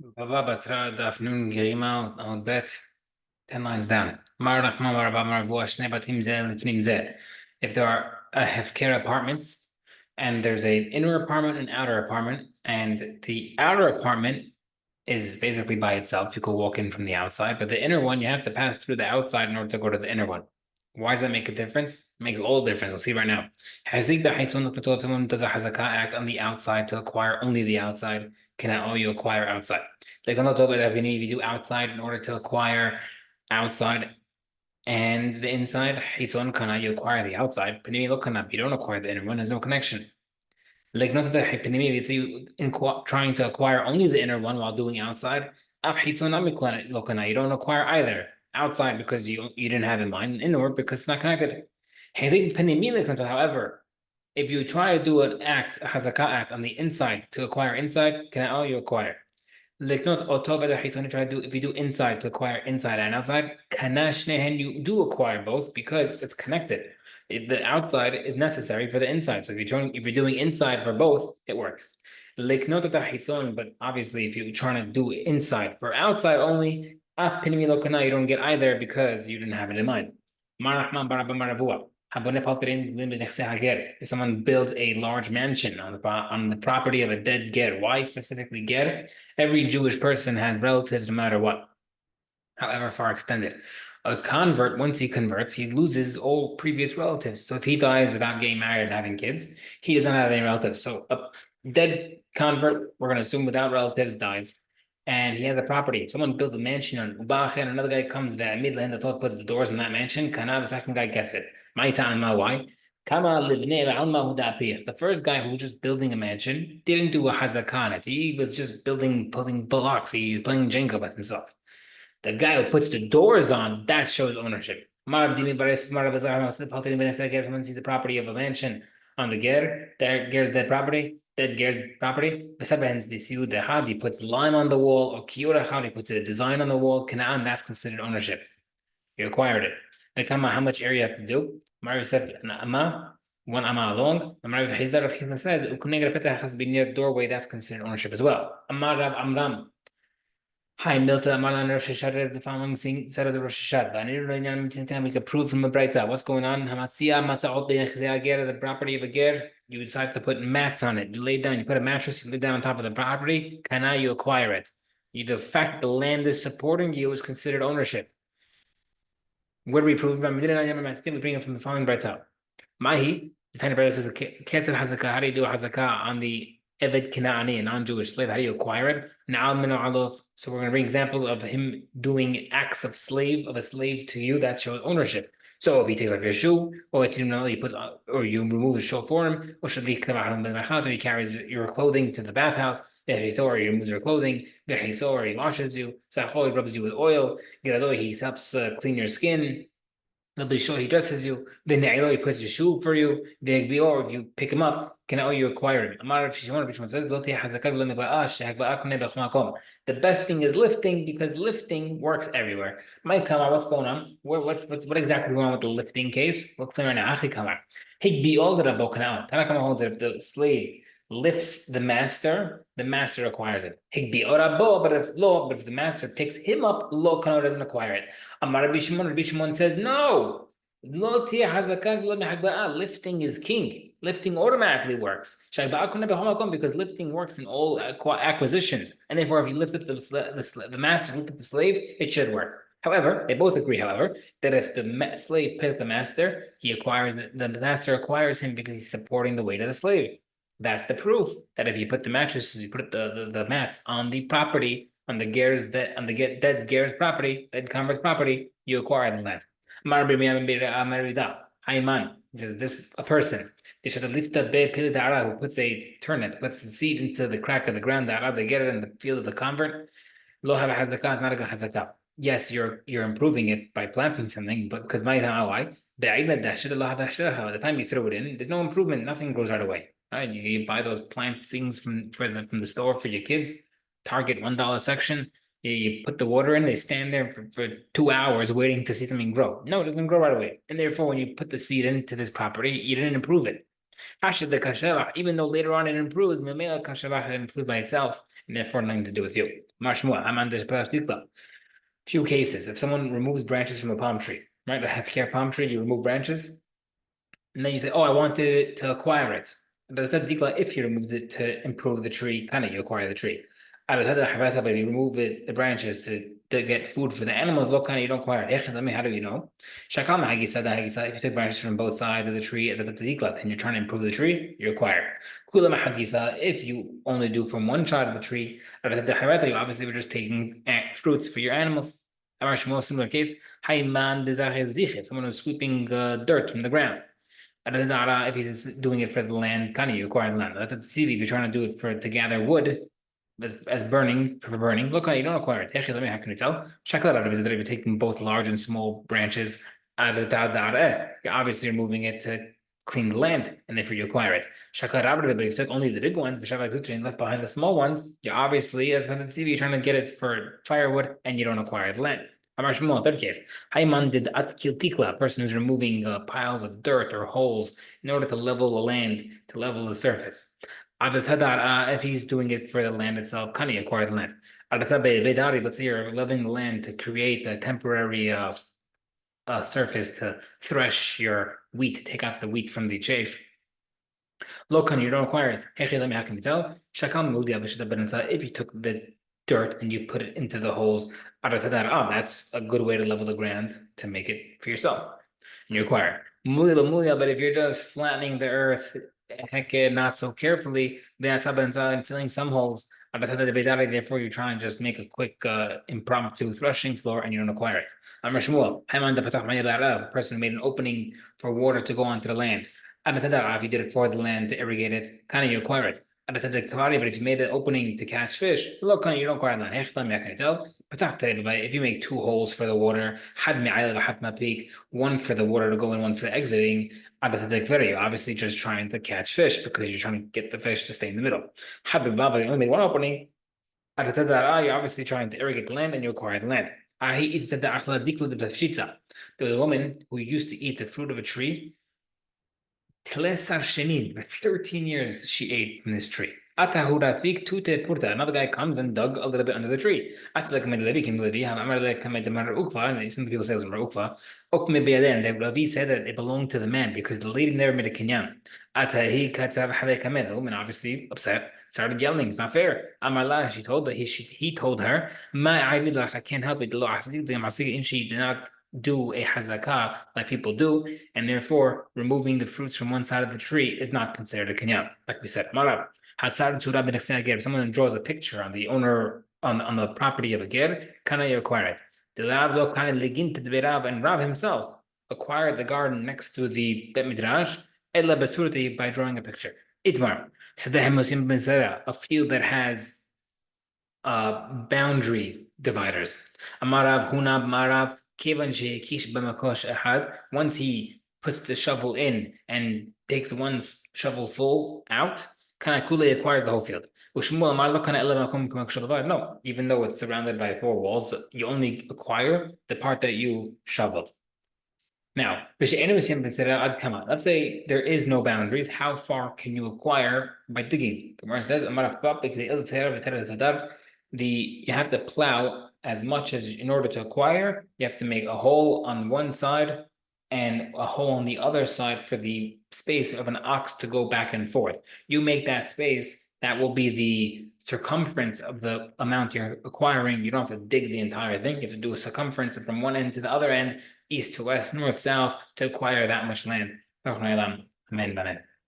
Batra Daf Nun Gerimal on bet 10 lines down. If there are hefker apartments and there's a inner apartment and outer apartment, and the outer apartment is basically by itself. You could walk in from the outside, but the inner one, you have to pass through the outside in order to go to the inner one. Why does that make a difference? It makes all the difference. We'll see right now. If someone does a hazakah act on the outside to acquire only the outside, can I you acquire outside? Like I'm not talking about that if you do outside in order to acquire outside and the inside. Kana you acquire the outside. You don't acquire the inner one. There's no connection. Like not that hyponymia, so you trying to acquire only the inner one while doing outside. You don't acquire either outside because you didn't have in mind, inward because it's not connected. However, if you try to do an act, a hazakah act on the inside to acquire inside, can you acquire? Like not try to do if you do inside to acquire inside and outside, you do acquire both because it's connected. The outside is necessary for the inside. So if you're doing inside for both, it works. Like not but obviously if you're trying to do inside for outside only, you don't get either because you didn't have it in mind. If someone builds a large mansion on the property of a dead ger, why specifically ger? Every Jewish person has relatives no matter what, however far extended. A convert, once he converts, he loses all previous relatives. So if he dies without getting married and having kids, he doesn't have any relatives. So a dead convert, we're going to assume without relatives, dies. And he has a property. If someone builds a mansion on Ubach and another guy comes there, and the thought puts the doors in that mansion, Kana, the second guy gets it. My time, my why? The first guy who was just building a mansion didn't do a hazakah. He was just putting blocks. He was playing Jenga with himself. The guy who puts the doors on, that shows ownership. Someone sees the property of a mansion on the ger, that ger's dead property, dead ger's property. He puts lime on the wall, or kiyura he puts a design on the wall, kanaan, that's considered ownership. You acquired it. The kama, how much area you have to do? Mario said, one ama long. Mario said, has been near the doorway, that's considered ownership as well. Amram. Hi, Milta Marlan Rosh Hashanah, the following set of the Rosh Hashanah. We could prove from a bright side. What's going on? Hamatzia, Matzaot, the property of a ger. You decide to put mats on it. You lay down, you put a mattress, you lay down on top of the property. Kana, you acquire it. The fact the land is supporting you is considered ownership. Where do we prove from? We bring it from the following bright side. Mahi, the tiny brother says, Keter Hazakah, how do you do Hazakah on the Eved Kinaani, a non-Jewish slave? How do you acquire it? So we're going to bring examples of him doing acts of a slave to you. That shows ownership. So if he takes off your shoe, or he puts, or you remove the shoe for him, or he carries your clothing to the bathhouse, or he removes your clothing, or he washes you, he rubs you with oil, he helps clean your skin. They'll be sure he dresses you. Then he puts your shoe for you. Or if you pick him up, can you acquire him? Says, the best thing is lifting because lifting works everywhere. My kamar, what's going on? What exactly going on with the lifting case? We'll clear now. Tanakama holds that if the slave lifts the master acquires it. But if the master picks him up, lo kano doesn't acquire it. Rabbi Shimon says, no. Lifting is king. Lifting automatically works. Because lifting works in all acquisitions. And therefore, if you lift up the master, lift up the slave, it should work. However, they both agree, however, that if the slave picks the master, the master acquires him because he's supporting the weight of the slave. That's the proof that if you put the mattresses, you put the mats on the property, on the dead ger's property, dead convert's property, you acquire the land. Hayman, this a person. They should have lifted who puts a turnip, puts a seed into the crack of the ground, they get it in the field of the convert. Lo hazakah, not a good hazakah. Yes, you're improving it by planting something, but because my why? By the time you throw it in, there's no improvement, nothing grows right away. Right? You buy those plant things from the store for your kids, Target $1 section. You put the water in, they stand there for 2 hours waiting to see something grow. No, it doesn't grow right away. And therefore, when you put the seed into this property, you didn't improve it. Even though later on it improves, it improves by itself, and therefore nothing to do with you. Few cases. If someone removes branches from a palm tree, right? A hefker palm tree, you remove branches, and then you say, "Oh, I wanted to acquire it." If you removed it to improve the tree, kind of you acquire the tree. If you remove the branches to get food for the animals, what kind of you don't acquire it? How do you know? If you took branches from both sides of the tree, and you're trying to improve the tree, you acquire. If you only do from one side of the tree, you obviously were just taking fruits for your animals. Similar case, someone who's sweeping dirt from the ground. If he's doing it for the land, kind of you acquire the land. If you're trying to do it to gather wood as burning for burning, look, you don't acquire it. How can you tell? Check that out. If you're taking both large and small branches, you're obviously removing it to clean the land, and therefore you acquire it. But if you took only the big ones, and left behind the small ones, you're obviously, you're trying to get it for firewood, and you don't acquire the land. Third case. Hayman did atkil tikla, a person who's removing piles of dirt or holes in order to level the land, to level the surface. If he's doing it for the land itself, can he acquire the land? Let's say you're leveling the land to create a temporary surface to thresh your wheat, take out the wheat from the chaff. Lokan, you don't acquire it. How can you tell? If you took the dirt and you put it into the holes, that's a good way to level the ground to make it for yourself. And you acquire. But if you're just flattening the earth, not so carefully, that's up and filling some holes. Therefore, you're trying to just make a quick impromptu threshing floor and you don't acquire it. A person who made an opening for water to go onto the land. If you did it for the land to irrigate it, kind of you acquire it. But if you made an opening to catch fish, look, you don't acquire land. If you make two holes for the water, one for the water to go in, one for exiting, you're obviously just trying to catch fish because you're trying to get the fish to stay in the middle. You only made one opening. You're obviously trying to irrigate the land and you acquire the land. There was a woman who used to eat the fruit of a tree. For 13 years she ate from this tree. Another guy comes and dug a little bit under the tree. Some people say it was the Rabbi said that it belonged to the man because the lady never made a kinyan. The woman obviously upset, started yelling, "It's not fair." She told her, he told her, I can't help it. She did not do a hazakah like people do, and therefore removing the fruits from one side of the tree is not considered a kinyan. Like we said, if someone draws a picture on the owner on the property of a ger, can I acquire it? The Rav and Rav himself acquired the garden next to the Bet Midrash by drawing a picture. Itmar. A field that has boundaries dividers. Amarav Hunab Marav once he puts the shovel in and takes one shovel full out, Kanakule acquires the whole field. No, even though it's surrounded by four walls, you only acquire the part that you shoveled. Now, let's say there is no boundaries. How far can you acquire by digging? The Gemara says, you have to plow as much as in order to acquire, you have to make a hole on one side and a hole on the other side for the space of an ox to go back and forth. You make that space, that will be the circumference of the amount you're acquiring. You don't have to dig the entire thing. You have to do a circumference from one end to the other end, east to west, north, south, to acquire that much land. Amen.